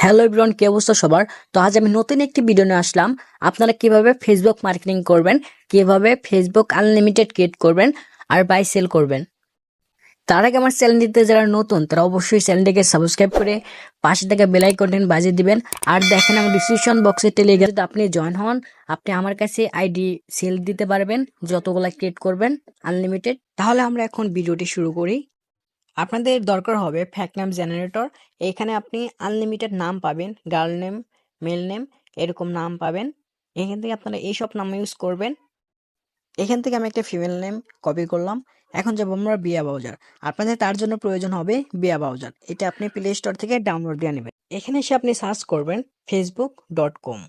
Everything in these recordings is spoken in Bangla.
হ্যালো এভরিওয়ান, কি অবস্থা সবার? তো আজ আমি নতুন একটি ভিডিও নিয়ে আসলাম। আপনারা কিভাবে ফেসবুক মার্কেটিং করবেন, কিভাবে ফেসবুক আনলিমিটেড ক্রিয়েট করবেন আর বাই সেল করবেন। তার আগে আমার চ্যানেলটিতে যারা নতুন তারা অবশ্যই চ্যানেলটিকে সাবস্ক্রাইব করে পাশে থাকা বেল আইকনটি বাজিয়ে দিবেন। আর দেখেন আমার ডিসক্রিপশন বক্সে টেলিগ্রাম, যদি আপনি জয়েন হন আপনি আমার কাছে আইডি সেল দিতে পারবেন যতগুলা ক্রিয়েট করবেন আনলিমিটেড। তাহলে আমরা এখন ভিডিওটি শুরু করি। আপনাদের দরকার হবে ফ্যাক্ট নাম জেনারেটর। এখানে আপনি আনলিমিটেড নাম পাবেন, গার্ল নেম, মেল নেম, এরকম নাম পাবেন। এখান থেকে আপনারা এইসব নাম ইউজ করবেন। এখান থেকে আমি একটা ফিমেল নেম কপি করলাম। এখন যাবো আমরা বিয়া ব্রাউজার। আপনাদের তার জন্য প্রয়োজন হবে বিয়া ব্রাউজার। এটা আপনি প্লে স্টোর থেকে ডাউনলোড দিয়ে নেবেন। এখানে এসে আপনি সার্চ করবেন facebook.com।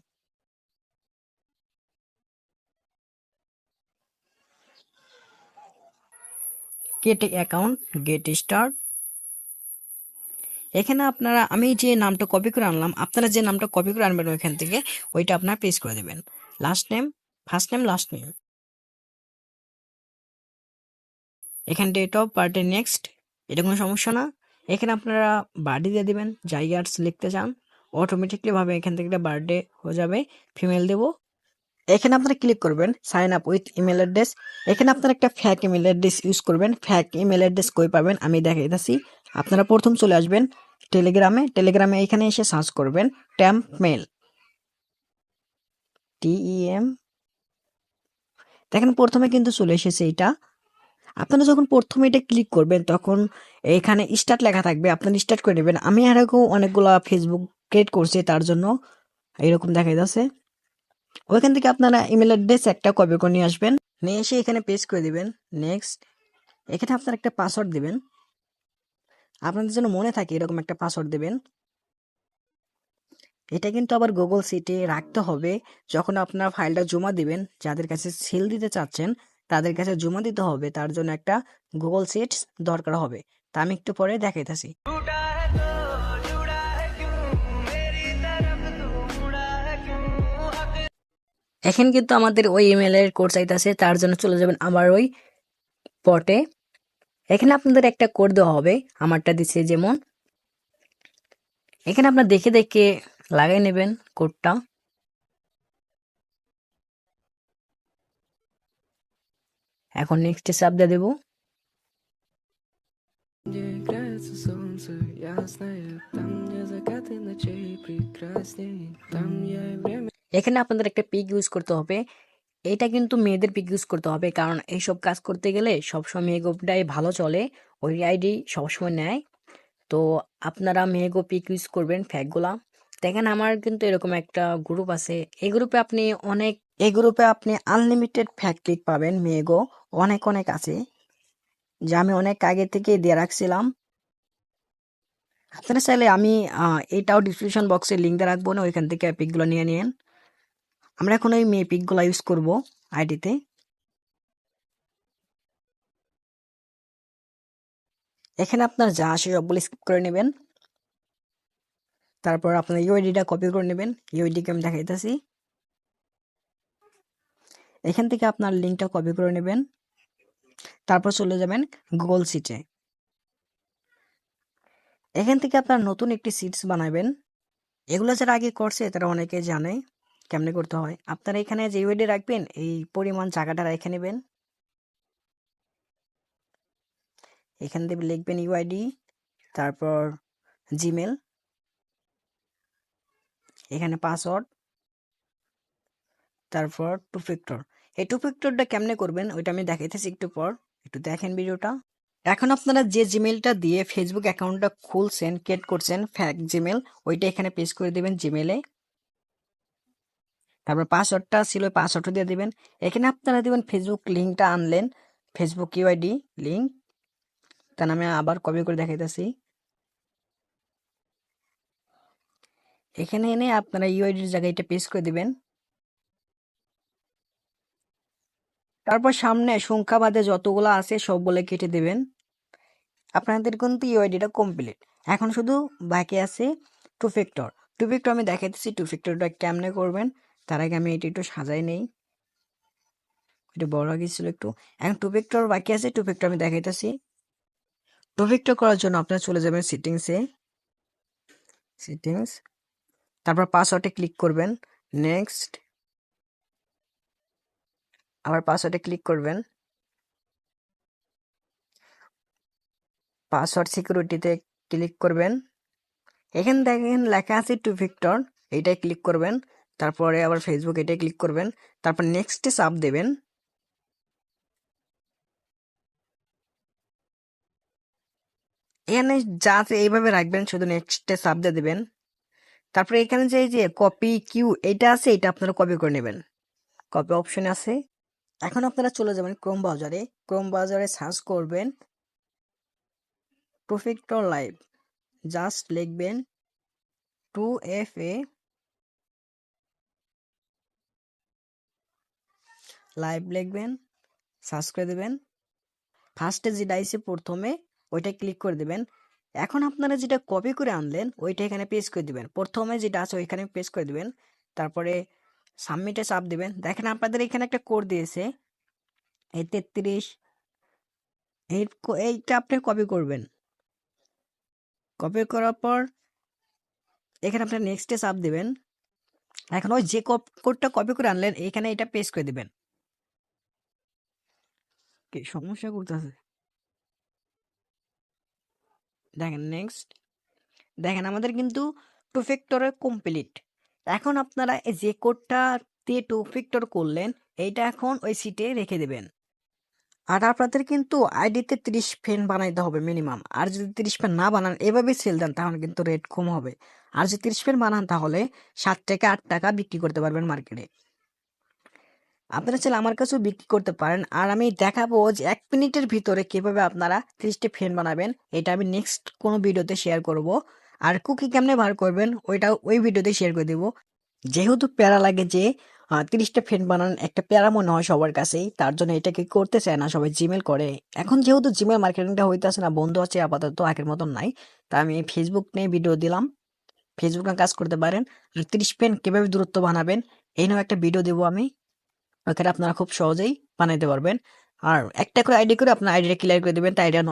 Get account, get start. এখানে আপনারা, আমি যে নামটা কপি করে আনলাম, আপনারা যে নামটা কপি করে আনবেন ওইখান থেকে ওইটা আপনারা পেস্ট করে দেবেন। Last name, first name, last name. এখানে ডেট অফ বার্থডে নেক্সট, এটা কোনো সমস্যা না। এখানে আপনারা বার্থডে দিয়ে দিবেন, যাই ইয়ার্স লিখতে চান অটোমেটিকলি ভাবে এখান থেকে একটা বার্থডে হয়ে যাবে। ফিমেল দেব। এখানে আপনারা ক্লিক করবেন sign up with email address. এখানে আপনারা একটা ফ্যাক ইমেল অ্যাড্রেস ইউজ করবেন। ফ্যাক ইমেল অ্যাড্রেস কই পাবেন আমি দেখাইতেছি। আপনারা প্রথম চলে আসবেন টেলিগ্রামে এখানে এসে সার্চ করবেন ট্যাম্প মেল, TEM। দেখেন প্রথমে কিন্তু চলে এসেছে এটা। আপনারা যখন প্রথমে এটা ক্লিক করবেন তখন এখানে স্টার্ট লেখা থাকবে, আপনারা স্টার্ট করে নেবেন। আমি এর আগেও অনেকগুলো ফেসবুক ক্রিয়েট করছি, তার জন্য এরকম দেখা যাচ্ছে। ওইখান থেকে আপনারা ইমেল অ্যাড্রেস একটা কপি করে নিয়ে আসবেন, নিয়ে এসে এখানে পেস্ট করে দিবেন। নেক্সট, এখানে আপনারা একটা পাসওয়ার্ড দিবেন। আপনাদের জন্য মনে থাকে এরকম একটা পাসওয়ার্ড দিবেন। এটা কিন্তু আবার গুগল সিটে রাখতে হবে। যখন আপনার ফাইলটা জমা দিবেন, যাদের কাছে সেল দিতে চাচ্ছেন তাদের কাছে জমা দিতে হবে, তার জন্য একটা গুগল সিটস দরকার হবে। তা আমি একটু পরে দেখাইতেছি। এখন কিন্তু আমাদের ওই ইমেলের কোড চাইতেছে, তার জন্য চলে যাবেন আবার ওই পটে। এখানে আপনাদের একটা কোড দেওয়া হবে, আমারটা দিচ্ছে যেমন। এখানে আপনার দেখে দেখে লাগাই নেবেন কোডটা। এখন নেক্সট চাপ দিয়ে দেবো। Где играется солнце ясное, там, где закаты ночей прекрасней, там я и время. এখানে আপনাদের একটা পিক ইউজ করতে হবে। এটা কিন্তু মেয়েদের পিক ইউজ করতে হবে, কারণ এইসব কাজ করতে গেলে সবসময় মেয়েগোপটাই ভালো চলে, ওই আইডি সবসময় নেয়। তো আপনারা মেয়েগো পিক ইউজ করবেন ফ্যাকগুলা। দেখেন আমার কিন্তু এরকম একটা গ্রুপ আছে, এই গ্রুপে আপনি আনলিমিটেড ফ্যাক পিক পাবেন। মেয়েগো অনেক অনেক আছে, যা আমি অনেক আগে থেকে দিয়ে রাখছিলাম। আপনারা চাইলে আমি এটাও ডিসক্রিপশন বক্সে লিঙ্ক দিয়ে রাখবো না, ওইখান থেকে পিকগুলো নিয়ে নিন। আমরা এখন ওই মেয়ে পিকগুলো ইউজ করব আইডিতে। এখানে আপনার যা আসে সবগুলো স্কিপ করে নেবেন। তারপর আপনার ইউআইডিটা কপি করে নেবেন। ইউআইডিকে আমি দেখাইতেছি। এখান থেকে আপনার লিঙ্কটা কপি করে নেবেন। তারপর চলে যাবেন গুগল সিটে। এখান থেকে আপনার নতুন একটি সিটস বানাবেন। এগুলো যারা আগে করছে তারা অনেকে জানে কেমনে করতে হয়। আপনারা এখানে যে ইউআইডি রাখবেন এই পরিমাণ জায়গাটা রেখে নেবেন। এখান থেকে লিখবেন ইউআইডি, তারপর জিমেল, এখানে পাসওয়ার্ড, তারপর টু ফ্যাক্টর। এই টু ফ্যাক্টরটা কেমনে করবেন ওইটা আমি দেখাইতেছি একটু পর, একটু দেখেন ভিডিওটা। এখন আপনারা যে জিমেলটা দিয়ে ফেসবুক অ্যাকাউন্টটা খুলছেন, ক্রিয়েট করছেন ফ্যাক জিমেল, ওইটা এখানে পেস্ট করে দিবেন জিমেলে। তারপর পাসওয়ার্ডটা ছিল পাসওয়ার্ডটা দিয়ে দিবেন। এখানে আপনারা দিবেন ফেসবুক লিঙ্কটা আনলেন, ফেসবুক ইউআইডি লিঙ্ক, তার নামে আবার কপি করে দেখাইতেছি। এখানে এনে আপনারা ইউআইডির জায়গায় এটা পেস্ট করে দিবেন। তারপর সামনে সংখ্যা বাদে যতগুলো আছে সবগুলো কেটে দিবেন। আপনাদের কিন্তু ইউআইডিটা কমপ্লিট। এখন শুধু বাকি আছে টু ফ্যাক্টর। টু ফ্যাক্টর আমি দেখাইতেছি টু ফ্যাক্টরটা কেমনে করবেন। তার আগে আমি এটা একটু সাজাই নেই, একটু বড় গেছিল একটু। এখন টু ফ্যাক্টর বাকি আছে, টু ফ্যাক্টর আমি দেখাইতেছি। টু ফ্যাক্টর করার জন্য আপনারা চলে যাবেন সেটিংস। তারপর পাসওয়ার্ডে ক্লিক করবেন, নেক্সট, আবার পাসওয়ার্ডে ক্লিক করবেন, পাসওয়ার্ড সিকিউরিটিতে ক্লিক করবেন। এখানে দেখেন লেখা আছে টু ফ্যাক্টর, এইটাই ক্লিক করবেন। তারপরে আবার ফেসবুক, এটাই ক্লিক করবেন। তারপর নেক্সটে চাপ দেবেন। এখানে যা আছে এইভাবে রাখবেন, শুধু নেক্সটে চাপ দিয়ে দেবেন। তারপরে এখানে যে এই যে কপি কিউ এইটা আছে, এটা আপনারা কপি করে নেবেন, কপি অপশন আছে। এখন আপনারা চলে যাবেন ক্রোম ব্রাউজারে, ক্রোম ব্রাউজারে সার্চ করবেন টু ফ্যাক্টর লাইভ, জাস্ট লিখবেন 2FA লাইভ লিখবেন, সার্চ করে দেবেন। ফার্স্টে যেটা আইছে প্রথমে ওইটা ক্লিক করে দেবেন। এখন আপনারা যেটা কপি করে আনলেন ওইটা এখানে পেস্ট করে দিবেন, প্রথমে যেটা আছে ওইখানে পেস্ট করে দিবেন। তারপরে সাবমিটে চাপ দিবেন। দেখেন আপনাদের এখানে একটা কোড দিয়েছে, এই 33, এইটা আপনি কপি করবেন। কপি করার পর এখানে আপনার নেক্সটে চাপ দিবেন। এখন ওই যে কোডটা কপি করে আনলেন এখানে এটা পেস্ট করে দিবেন। কি সমস্যা করতেছে? দেখেন নেক্সট, দেখেন আমাদের কিন্তু টু ফ্যাক্টরে কমপ্লিট। এখন আপনারা এই যে কোডটা দিয়ে টু ফ্যাক্টর করলেন এইটা এখন ওই সিটে রেখে দেবেন। আর আপনাদের কিন্তু আইডিতে 30 ফ্যান বানাইতে হবে মিনিমাম। আর যদি 30 ফ্যান না বানান এভাবে সেল দেন তাহলে কিন্তু রেট কম হবে। আর যদি 30 ফ্যান বানান তাহলে 7 থেকে 8 টাকা বিক্রি করতে পারবেন মার্কেটে। আপনারা চাইলে আমার কাছেও বিক্রি করতে পারেন। আর আমি দেখাবো যে 1 মিনিটের ভিতরে কিভাবে আপনারা 30টা ফ্যান বানাবেন, এটা আমি নেক্সট কোনো ভিডিওতে শেয়ার করব। আর কুকি কেমনে বার করবেন ওইটাও ওই ভিডিওতে শেয়ার করে দেবো। যেহেতু প্যারা লাগে যে 30টা ফ্রেন্ড বানান একটা প্যারা মনে হয় সবার কাছেই, তার জন্য এটাকে করতে চায় না, সবাই জিমেল করে। এখন যেহেতু জিমেল মার্কেটিংটা হইতেছে না, বন্ধ আছে আপাতত, আগের মতন নাই, তা আমি ফেসবুক নিয়ে ভিডিও দিলাম, ফেসবুকে কাজ করতে পারেন। আর 30 ফ্রেন্ড কিভাবে দূরত্ব বানাবেন এই নিয়েও একটা ভিডিও দেবো আমি, ওখানে আপনারা খুব সহজেই বানাইতে পারবেন। আর একটা করে আইডি করে আপনার আইডিটা ক্লিয়ার করে দেবেন, তাই আইডিয়া